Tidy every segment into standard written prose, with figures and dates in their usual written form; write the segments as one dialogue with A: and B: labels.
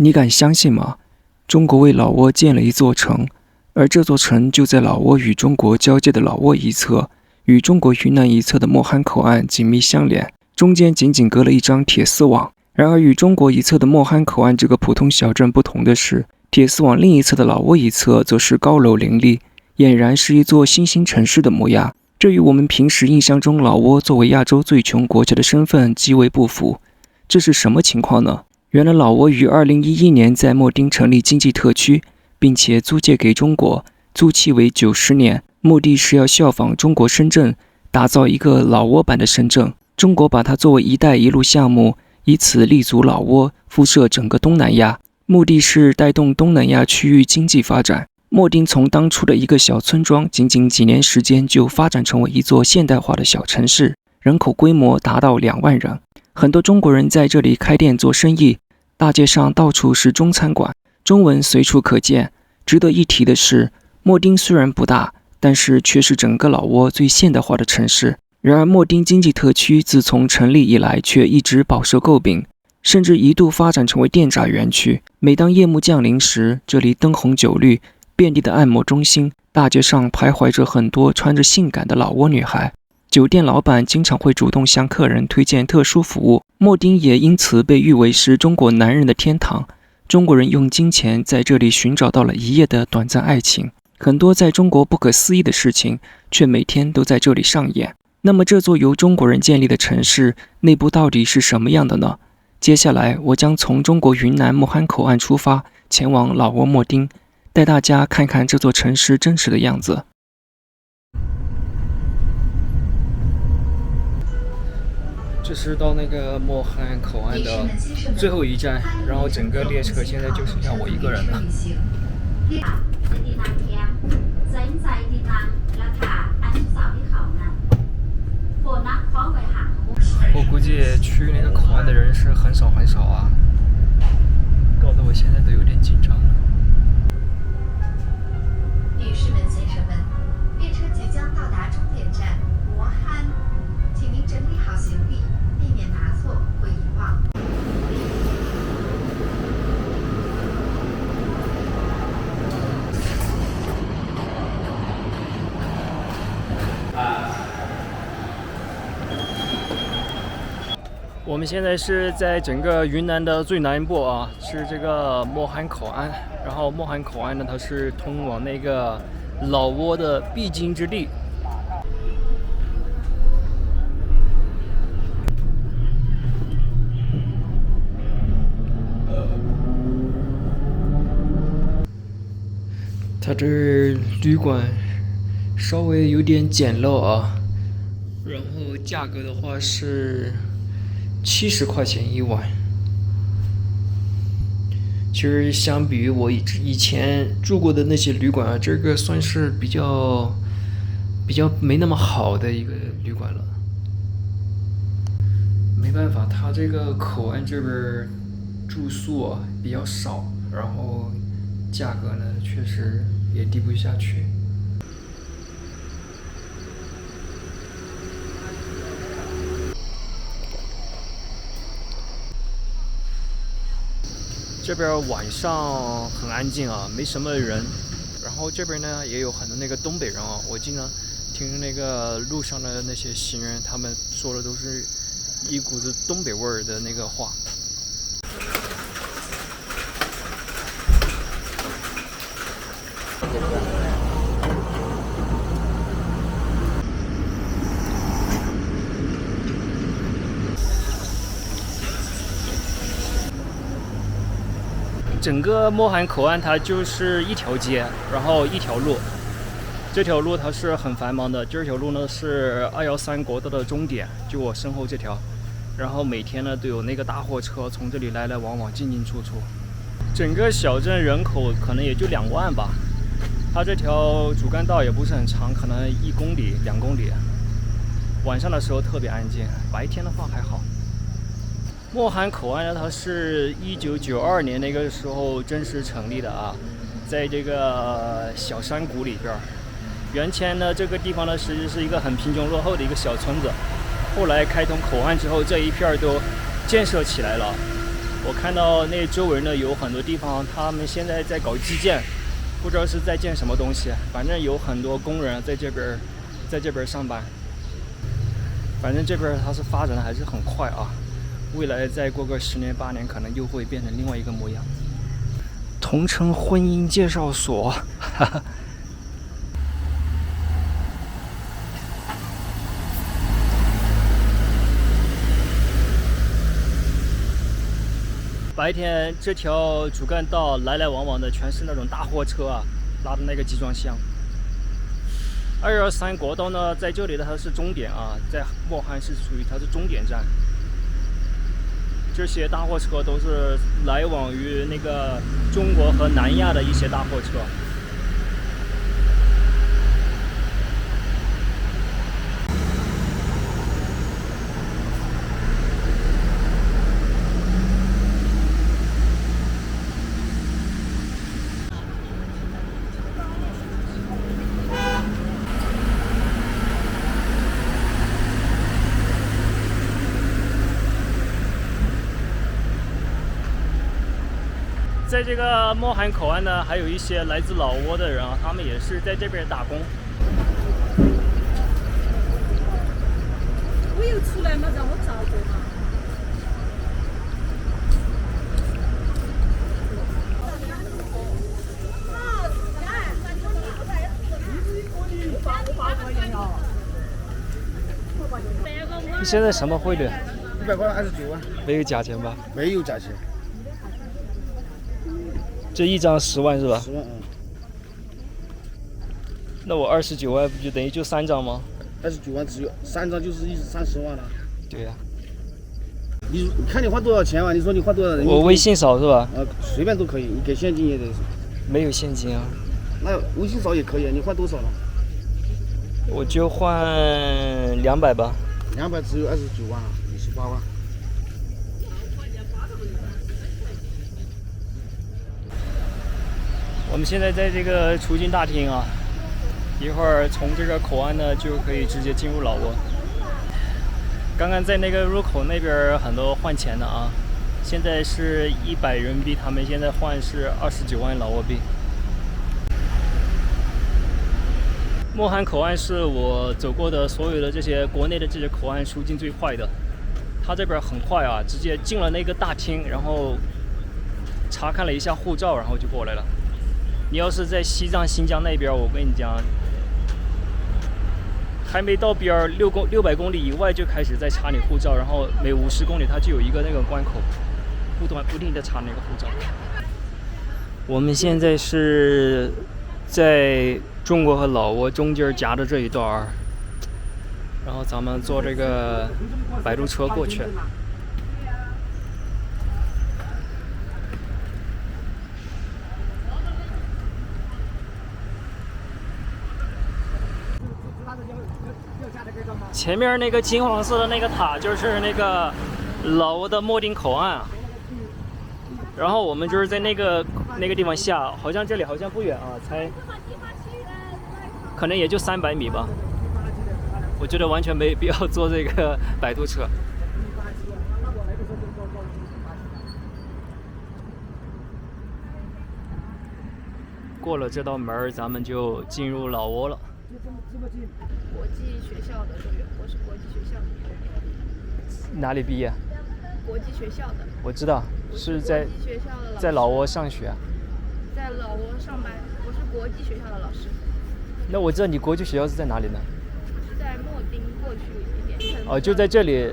A: 你敢相信吗？中国为老挝建了一座城，而这座城就在老挝与中国交界的老挝一侧，与中国云南一侧的莫罕口岸紧密相连，中间仅仅隔了一张铁丝网。然而与中国一侧的莫罕口岸这个普通小镇不同的是，铁丝网另一侧的老挝一侧则是高楼林立，俨然是一座新兴城市的模样。这与我们平时印象中老挝作为亚洲最穷国家的身份极为不符。这是什么情况呢？原来老挝于2011年在莫丁成立经济特区，并且租借给中国，租期为90年，目的是要效仿中国深圳，打造一个老挝版的深圳。中国把它作为“一带一路”项目，以此立足老挝，辐射整个东南亚，目的是带动东南亚区域经济发展。莫丁从当初的一个小村庄，仅仅几年时间就发展成为一座现代化的小城市，人口规模达到2万人。很多中国人在这里开店做生意，大街上到处是中餐馆，中文随处可见。值得一提的是，莫丁虽然不大，但是却是整个老挝最现代化的城市。然而莫丁经济特区自从成立以来却一直饱受诟病，甚至一度发展成为电闸园区。每当夜幕降临时，这里灯红酒绿，遍地的按摩中心，大街上徘徊着很多穿着性感的老挝女孩。酒店老板经常会主动向客人推荐特殊服务，莫丁也因此被誉为是中国男人的天堂。中国人用金钱在这里寻找到了一夜的短暂爱情，很多在中国不可思议的事情，却每天都在这里上演。那么这座由中国人建立的城市，内部到底是什么样的呢？接下来我将从中国云南莫罕口岸出发，前往老挝莫丁，带大家看看这座城市真实的样子。这是到那个莫罕口岸的最后一站，然后整个列车现在就剩下我一个人了。我估计去那个口岸的人是很少很少啊，搞得我现在都有点紧张了。
B: 女士们、先生们，列车即将到达终点站莫罕，请您整理好行李，避免拿错或遗忘。
A: 我们现在是在整个云南的最南部啊，是这个莫罕口岸。然后莫罕口岸呢，它是通往那个老挝的必经之地。它这旅馆稍微有点简陋啊，然后价格的话是70块钱一晚。其实相比于我以前住过的那些旅馆啊，这个算是比较没那么好的一个旅馆了。没办法，它这个口岸这边住宿啊比较少，然后价格呢确实也低不下去。这边晚上很安静啊，没什么人。然后这边呢也有很多那个东北人啊，我经常听那个路上的那些行人，他们说的都是一股子东北味儿的那个话。整个莫罕口岸它就是一条街，然后一条路。这条路它是很繁忙的，这条路呢是213国道的终点，就我身后这条。然后每天呢都有那个大货车从这里来来往往进进出出。整个小镇人口可能也就2万吧。它这条主干道也不是很长，可能1公里、2公里。晚上的时候特别安静，白天的话还好。莫罕口岸呢，它是1992年那个时候正式成立的啊，在这个小山谷里边。原先呢，这个地方呢实际是一个很贫穷落后的一个小村子，后来开通口岸之后，这一片都建设起来了。
C: 我看到那周围呢有很多地方，他们现在在搞基建，不知道是在建什么东西，反正有很多工人在这边上班。反正这边它是发展的还是很快啊，未来再过个10年8年，可能又会变成另外一个模样。同城婚姻介绍所，哈哈。白天这条主干道来来往往的全是那种大货车啊，拉的那个集装箱。213国道呢，在这里的它是终点啊，在莫罕是属于它是终点站。这些大货车都是来往于那个中国和南亚的一些大货车。在这个莫罕口岸呢，还有一些来自老挝的人啊，他们也是在这边打工。
D: 我又出来嘛，让我照顾嘛。
C: 你现在什么汇率
E: ？100块29万，
C: 没有假钱吧？
E: 没有假钱。
C: 这一张10万是吧
E: ？10万，
C: 那我29万不就等于就3张吗
E: ？29万只有3张，就是30万了。
C: 对呀。
E: 你看你花多少钱嘛？你说你花多少人民币？
C: 我微信扫是吧？
E: 随便都可以，你给现金也得。
C: 没有现金啊。
E: 那微信扫也可以，你换多少了？
C: 我就换200吧。
E: 200只有29万，28万。
C: 我们现在在这个出境大厅啊，一会儿从这个口岸呢就可以直接进入老挝。刚刚在那个入口那边很多换钱的啊，现在是100人民币，他们现在换是29万老挝币。莫罕口岸是我走过的所有的这些国内的这些口岸出境最快的，它这边很快啊，直接进了那个大厅，然后查看了一下护照，然后就过来了。你要是在西藏、新疆那边，我跟你讲，还没到边儿600公里以外就开始在查你护照，然后每50公里它就有一个那个关口，不停的查那个护照。我们现在是在中国和老挝中间夹的这一段，然后咱们坐这个摆渡车过去。前面那个金黄色的那个塔就是那个老挝的莫丁口岸啊，然后我们就是在那个地方下，好像这里好像不远啊，才可能也就300米吧。我觉得完全没必要坐这个摆渡车。过了这道门，咱们就进入老挝了。
D: 国际学校的队员，我是国际学校的。
C: 哪里毕业？
D: 国际学校的。
C: 我知道，是在
D: 国际学校的老师。
C: 在老挝上学。
D: 在老挝上班，我是国际学校的老师。
C: 那我知道你国际学校是在哪里呢？
D: 是在莫丁过去一点。
C: 哦，就在这里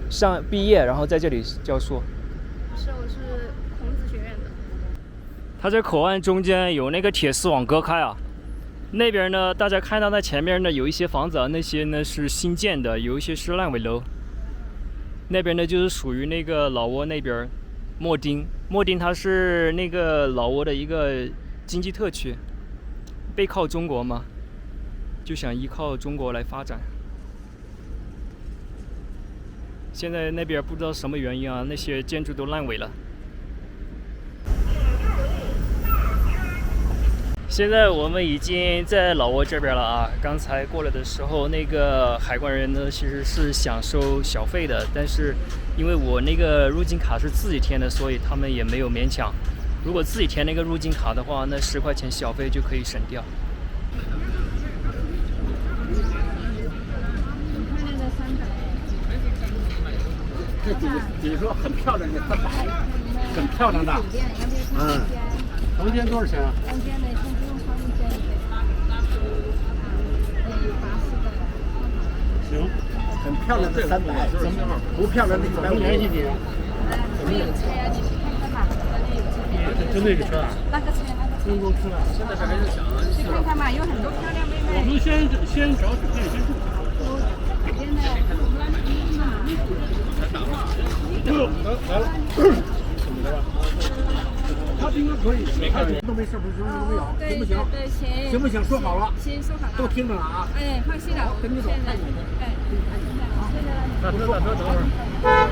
C: 上毕业，然后在这里教书。
D: 不是，我是孔子学院的。
C: 它这口岸中间有那个铁丝网隔开啊。那边呢，大家看到那前面呢有一些房子啊，那些呢是新建的，有一些是烂尾楼。那边呢就是属于那个老挝那边，莫丁它是那个老挝的一个经济特区，背靠中国嘛，就想依靠中国来发展。现在那边不知道什么原因啊，那些建筑都烂尾了。现在我们已经在老挝这边了啊！刚才过来的时候，那个海关人呢其实是想收小费的，但是因为我那个入境卡是自己填的，所以他们也没有勉强。如果自己填那个入境卡的话，那10块钱小费就可以省掉。
E: 这比如说很漂亮的300，很漂亮的。嗯，房间多少钱啊？
D: 房间呢，先不用房间
E: 行，很漂亮的300，不漂亮的150。联系你。
D: 我有车呀，你去看看嘛，那里有车。
E: 就那个车啊？
D: 那个车，那个车。
E: 公共车啊？现在这还是想
D: 去看看嘛，有很多漂亮妹妹。
E: 我们先找酒店先住。
D: 现在。
E: 来了，怎么的吧？他应该可以，没看都没事，不是都没有，行不行？
D: 对，行。
E: 行不行？说好了，
D: 行，说好了。
E: 都听着了啊。
D: 哎，放心了，
E: 跟你走。
D: 哎，
E: 打车，等会儿。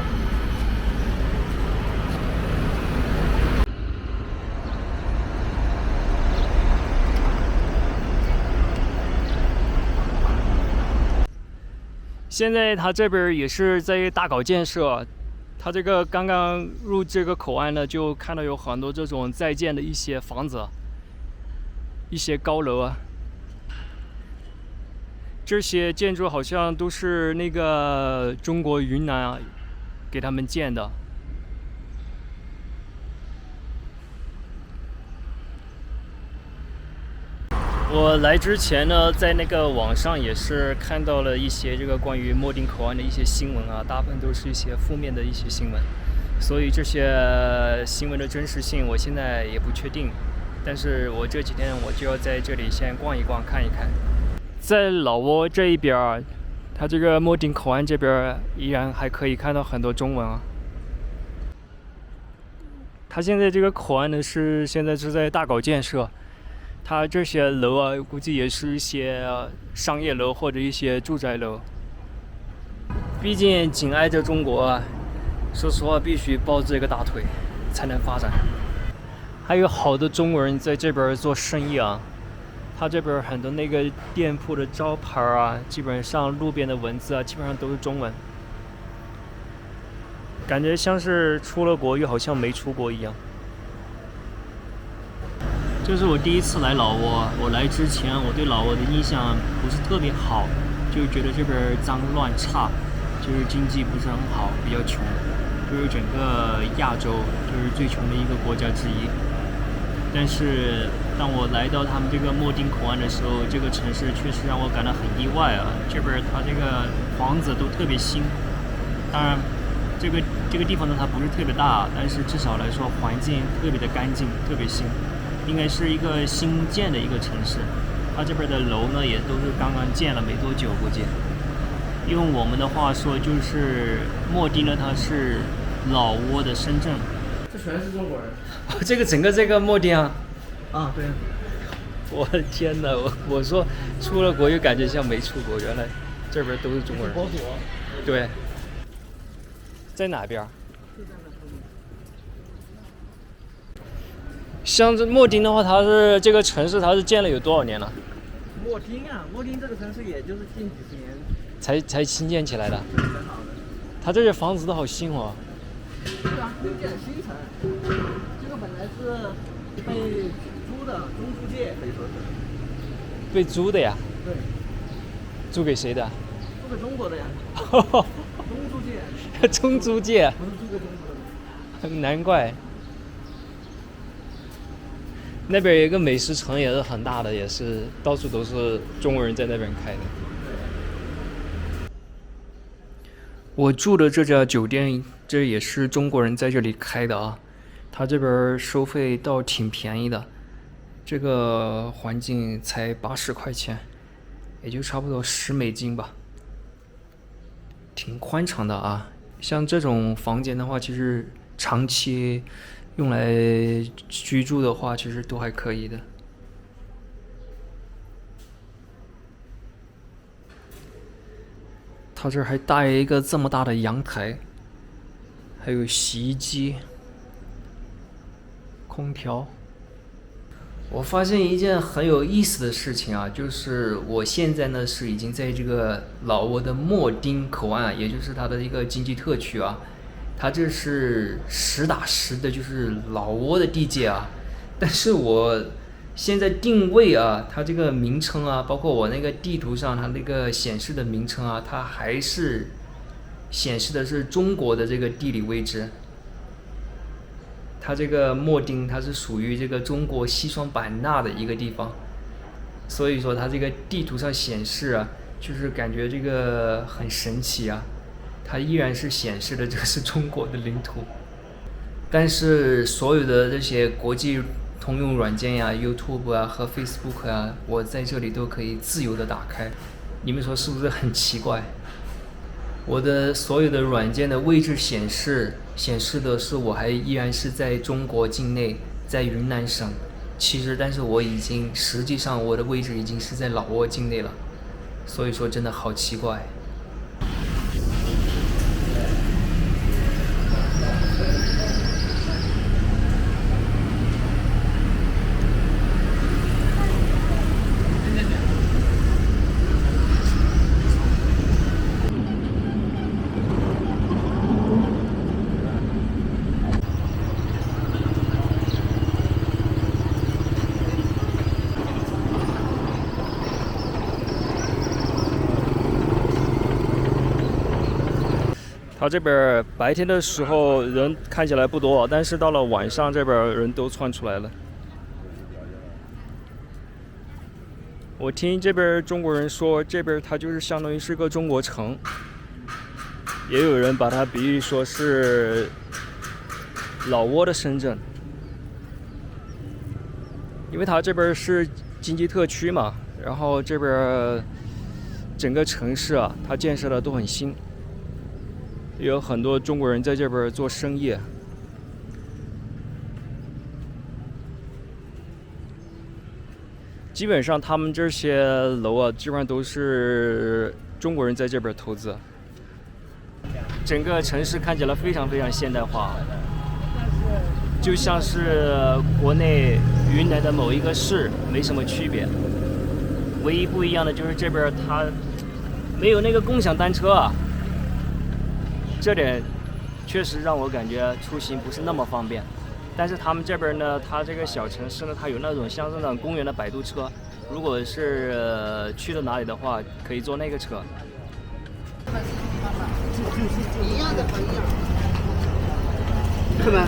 C: 现在他这边也是在大搞建设，他这个刚刚入这个口岸呢，就看到有很多这种在建的一些房子，一些高楼啊。这些建筑好像都是那个中国云南啊给他们建的。我来之前呢，在那个网上也是看到了一些这个关于莫丁口岸的一些新闻啊，大部分都是一些负面的一些新闻，所以这些新闻的真实性我现在也不确定。但是我这几天我就要在这里先逛一逛，看一看。在老挝这一边，它这个莫丁口岸这边依然还可以看到很多中文啊。它现在这个口岸呢现在是在大搞建设。它这些楼啊，估计也是一些商业楼或者一些住宅楼。毕竟紧挨着中国啊，说实话必须抱这个大腿才能发展。还有好多中国人在这边做生意啊，他这边很多那个店铺的招牌啊，基本上路边的文字啊，基本上都是中文，感觉像是出了国又好像没出国一样。这是我第一次来老挝，我来之前我对老挝的印象不是特别好，就是觉得这边脏乱差，就是经济不是很好，比较穷，就是整个亚洲就是最穷的一个国家之一。但是当我来到他们这个莫丁口岸的时候，这个城市确实让我感到很意外啊！这边它这个房子都特别新，当然这个地方呢它不是特别大，但是至少来说环境特别的干净，特别新。应该是一个新建的一个城市，它这边的楼呢也都是刚刚建了没多久，估计。用我们的话说，就是莫丁呢，它是老挝的深圳。
E: 这全是中国人。
C: 这个整个这个莫丁啊，
E: 啊，对。
C: 我的天哪！我说出了国又感觉像没出国，原来这边都是中国人。
E: 国土。
C: 对。在哪边？像这莫丁的话，它是这个城市，它是建了有多少年了？
E: 莫丁啊，莫丁这个城市也就是近几十年
C: 才新建起来的。
E: 很好的。
C: 它这些房子都好新哦。
E: 是啊，新建新城。这个本来是被租的中租界，可以说是。
C: 被租的呀？
E: 对。
C: 租给谁的？
E: 租给中国的呀。中租界。
C: 中租界。
E: 不是租给中国的。
C: 难怪。那边有一个美食城也是很大的，也是到处都是中国人在那边开的。我住的这家酒店，这也是中国人在这里开的啊。他这边收费倒挺便宜的，这个环境才80块钱，也就差不多$10吧，挺宽敞的啊。像这种房间的话，其实长期用来居住的话，其实都还可以的。它这还带一个这么大的阳台，还有洗衣机、空调。我发现一件很有意思的事情啊，就是我现在呢是已经在这个老挝的莫丁口岸，也就是它的一个经济特区啊。它这是实打实的，就是老挝的地界啊。但是我现在定位啊，它这个名称啊，包括我那个地图上它那个显示的名称啊，它还是显示的是中国的这个地理位置。它这个秣丁它是属于这个中国西双版纳的一个地方，所以说它这个地图上显示啊，就是感觉这个很神奇啊。它依然是显示的这是中国的领土，但是所有的这些国际通用软件呀、YouTube 啊和 Facebook 啊，我在这里都可以自由的打开。你们说是不是很奇怪？我的所有的软件的位置显示的是我还依然是在中国境内，在云南省。但是实际上我的位置已经是在老挝境内了，所以说真的好奇怪。它这边白天的时候人看起来不多，但是到了晚上这边人都窜出来了。我听这边中国人说，这边它就是相当于是个中国城，也有人把它比喻说是老挝的深圳，因为它这边是经济特区嘛，然后这边整个城市啊，它建设的都很新。有很多中国人在这边做生意，基本上他们这些楼啊，基本上都是中国人在这边投资。整个城市看起来非常非常现代化，就像是国内云南的某一个市，没什么区别。唯一不一样的就是这边它没有那个共享单车啊。这点确实让我感觉出行不是那么方便，但是他们这边呢，它这个小城市呢，它有那种像这种公园的摆渡车，如果是去到哪里的话，可以坐那个车。
E: 一样的不一样，是吧？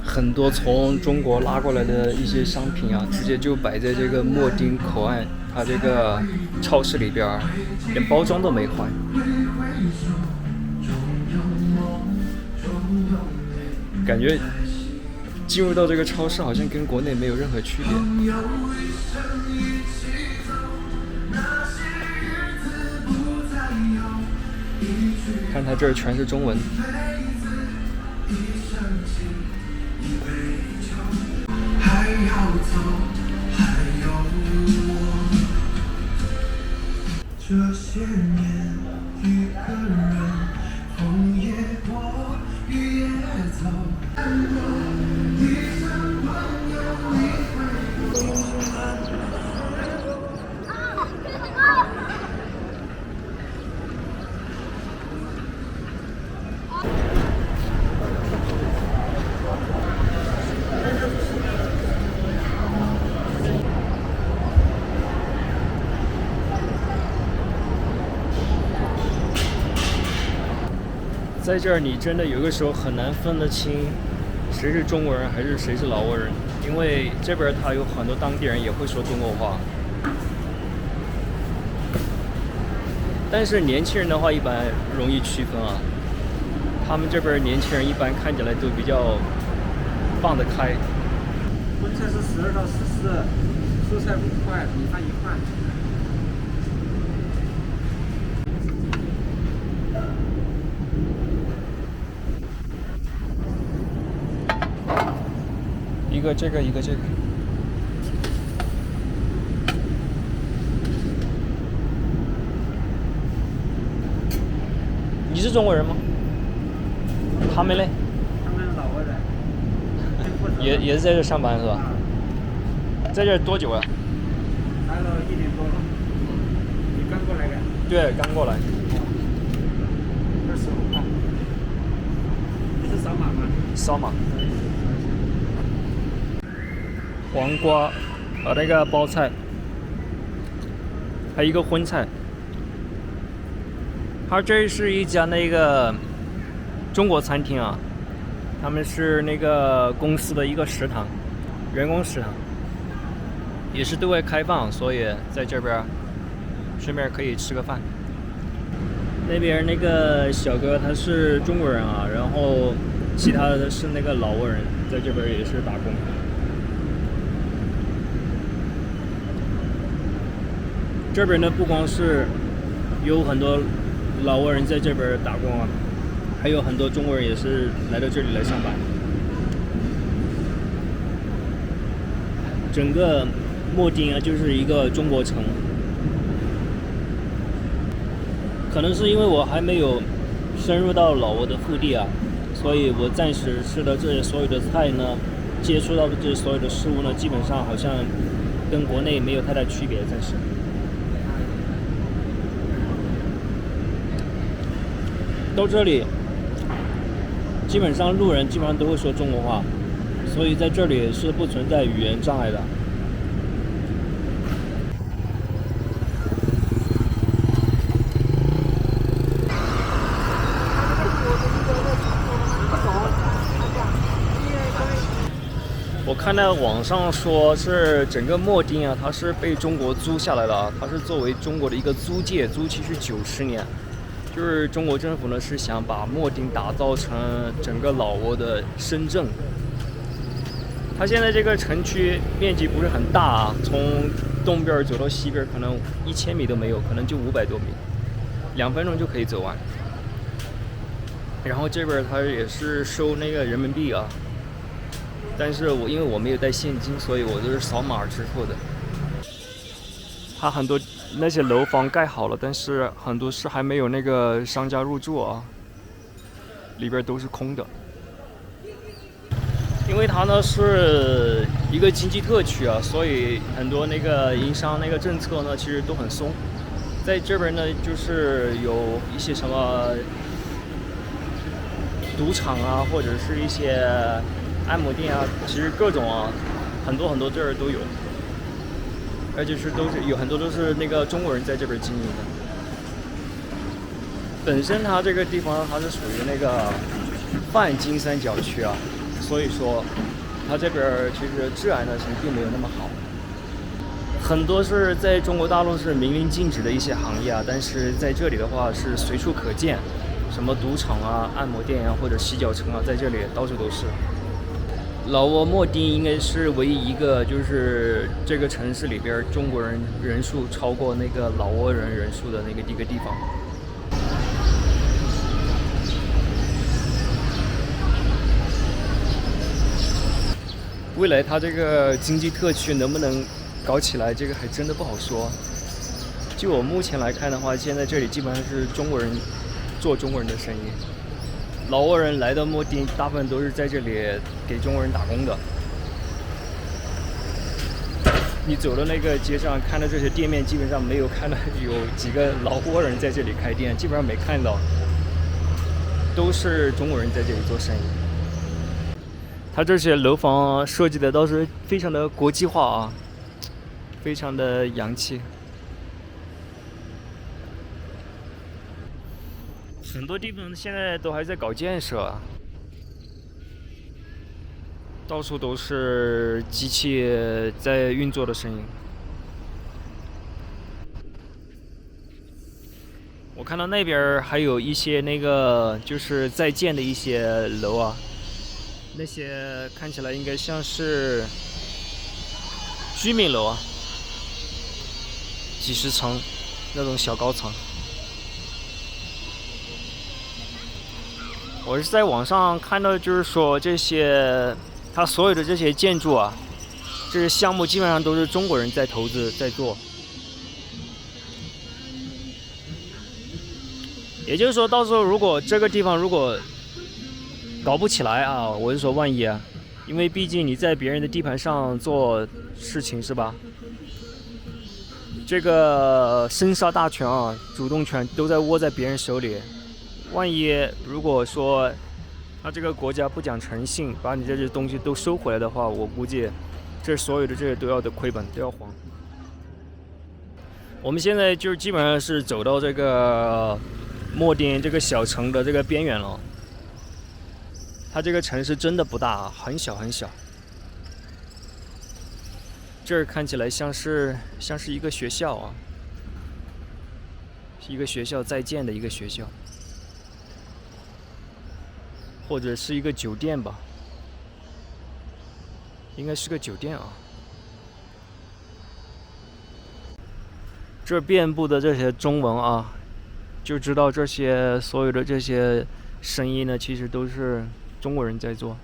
C: 很多从中国拉过来的一些商品啊，直接就摆在这个秣丁口岸，它这个超市里边，连包装都没换。感觉进入到这个超市，好像跟国内没有任何区别。看它这儿全是中文。还要走，还有我。这些年，一个人，风也过，雨也走。在这儿，你真的有的时候很难分得清谁是中国人还是谁是老挝人，因为这边他有很多当地人也会说中国话，但是年轻人的话一般容易区分啊。他们这边年轻人一般看起来都比较放得开。
E: 荤菜是12到14，蔬菜5块，米饭1块。
C: 一个这个，一个这个。你是中国人吗？他们嘞？也是在这上班是吧？在这多久了？
E: 来了1点多了。你刚过来的？
C: 对，刚过来。
E: 25块。你是扫码吗？
C: 扫码。黄瓜和那个包菜，还有一个荤菜。它这是一家那个中国餐厅啊，他们是那个公司的一个食堂，员工食堂，也是对外开放，所以在这边顺便可以吃个饭。那边那个小哥他是中国人啊，然后其他的是那个老挝人，在这边也是打工。这边呢不光是有很多老挝人在这边打工啊，还有很多中国人也是来到这里来上班。整个莫丁啊就是一个中国城，可能是因为我还没有深入到老挝的腹地啊，所以我暂时吃的这些所有的菜呢，接触到的这些所有的事物呢，基本上好像跟国内没有太大区别，暂时。到这里，基本上路人基本上都会说中国话，所以在这里是不存在语言障碍的。我看到网上说是整个莫丁啊，它是被中国租下来了，它是作为中国的一个租界，租期是90年。就是中国政府呢是想把莫丁打造成整个老挝的深圳。它现在这个城区面积不是很大啊，从东边走到西边可能1000米都没有，可能就500多米，2分钟就可以走完。然后这边它也是收那个人民币啊，但是因为我没有带现金，所以我都是扫码支付的。它很多那些楼房盖好了，但是很多是还没有那个商家入住啊，里边都是空的。因为它呢是一个经济特区啊，所以很多那个营商那个政策呢其实都很松。在这边呢就是有一些什么赌场啊，或者是一些按摩店啊，其实各种啊，很多这儿都有。而且都是有很多都是那个中国人在这边经营的。本身它这个地方它是属于那个泛金三角区啊，所以说它这边其实治安呢其实并没有那么好。很多是在中国大陆是明令禁止的一些行业啊，但是在这里的话是随处可见，什么赌场啊、按摩店啊或者洗脚城啊，在这里到处都是。老挝莫丁应该是唯一一个，就是这个城市里边中国人人数超过那个老挝人人数的那个一个地方。未来它这个经济特区能不能搞起来，这个还真的不好说。就我目前来看的话，现在这里基本上是中国人做中国人的生意。老挝人来到莫丁，大部分都是在这里给中国人打工的。你走的那个街上看到这些店面，基本上没有看到有几个老挝人在这里开店，基本上没看到，都是中国人在这里做生意。它这些楼房设计的倒是非常的国际化啊，非常的洋气。很多地方现在都还在搞建设，到处都是机器在运作的声音。我看到那边还有一些那个就是在建的一些楼啊，那些看起来应该像是居民楼啊，几十层那种小高层。我是在网上看到，就是说这些它所有的这些建筑啊，这些项目基本上都是中国人在投资在做。也就是说，到时候如果这个地方如果搞不起来啊，我是说万一啊，因为毕竟你在别人的地盘上做事情是吧？这个生杀大权啊，主动权都在握在别人手里。万一如果说他这个国家不讲诚信，把你这些东西都收回来的话，我估计这所有的这些都要得亏本，都要还。我们现在就基本上是走到这个莫丁这个小城的这个边缘了。它这个城市真的不大，很小很小。这儿看起来像是一个学校啊，是一个学校在建的一个学校，或者是一个酒店吧，应该是个酒店啊。这遍布的这些中文啊，就知道这些所有的这些生意呢，其实都是中国人在做。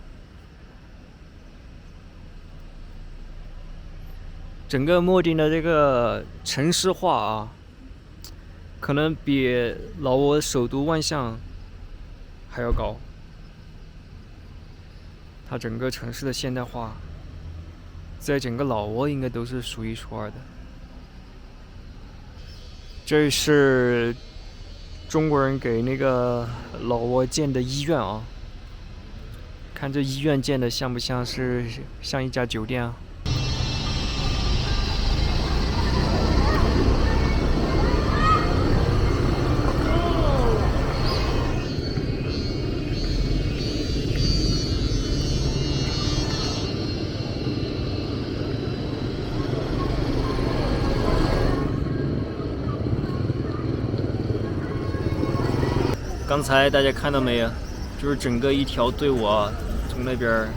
C: 整个莫丁的这个城市化啊，可能比老挝首都万象还要高。它整个城市的现代化，在整个老挝应该都是数一数二的。这是中国人给那个老挝建的医院啊，看这医院建的像不像是像一家酒店啊？刚才大家看到没有？就是整个一条队伍啊，从那边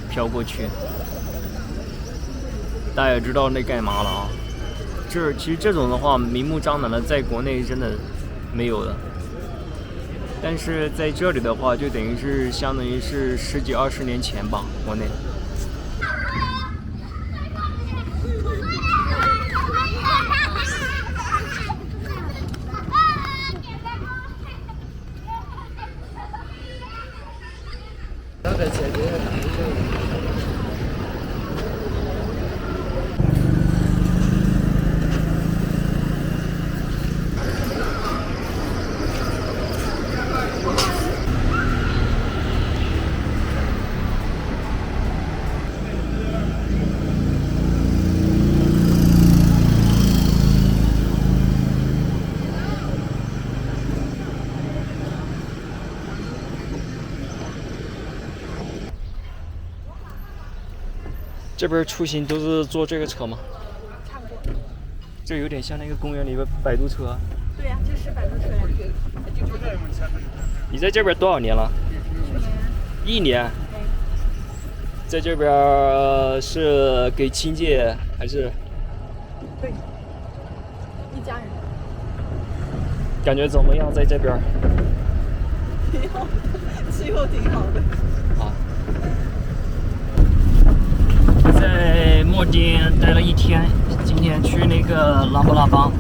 C: 飘过去。大家也知道那干嘛了啊？其实这种的话，明目张胆的在国内真的没有的。但是在这里的话，就等于是相当于是10几20年前吧，国内。这边出行都是坐这个车吗？
D: 差不多。
C: 这有点像那个公园里边摆渡车。
D: 对呀，这是摆渡车呀。
C: 你在这边多少年了？1年。在这边是给亲戚还是？
D: 对，一家人。
C: 感觉怎么样？在这边？
D: 挺好，气候挺好的。
C: 啊。在莫丁待了1天，今天去那个拉布拉邦。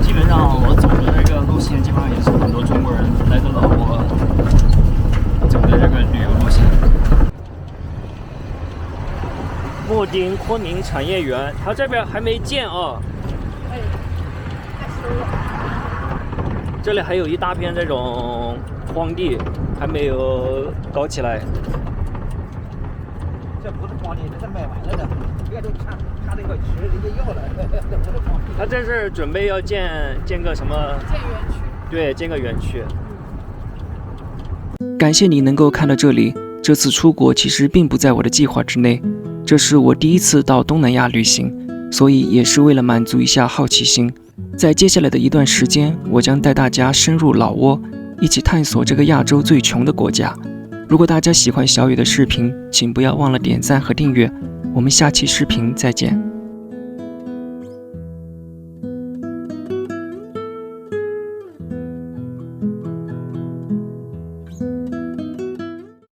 C: 基本上我走的这个路线，基本上也是很多中国人来的老挝走的这个旅游路线。莫丁昆明产业园，它这边还没建啊。
D: 哎，太收了。
C: 这里还有一大片这种荒地，还没有搞起来。
E: 这不是荒地，这是买完了的，这都看那个渠人家要了，这不是荒地。
C: 他这是准备要建个什么？
D: 建园区。
C: 对，建个园区。
A: 感谢你能够看到这里。这次出国其实并不在我的计划之内，这是我第一次到东南亚旅行，所以也是为了满足一下好奇心。在接下来的一段时间，我将带大家深入老挝，一起探索这个亚洲最穷的国家。如果大家喜欢小雨的视频，请不要忘了点赞和订阅。我们下期视频再见。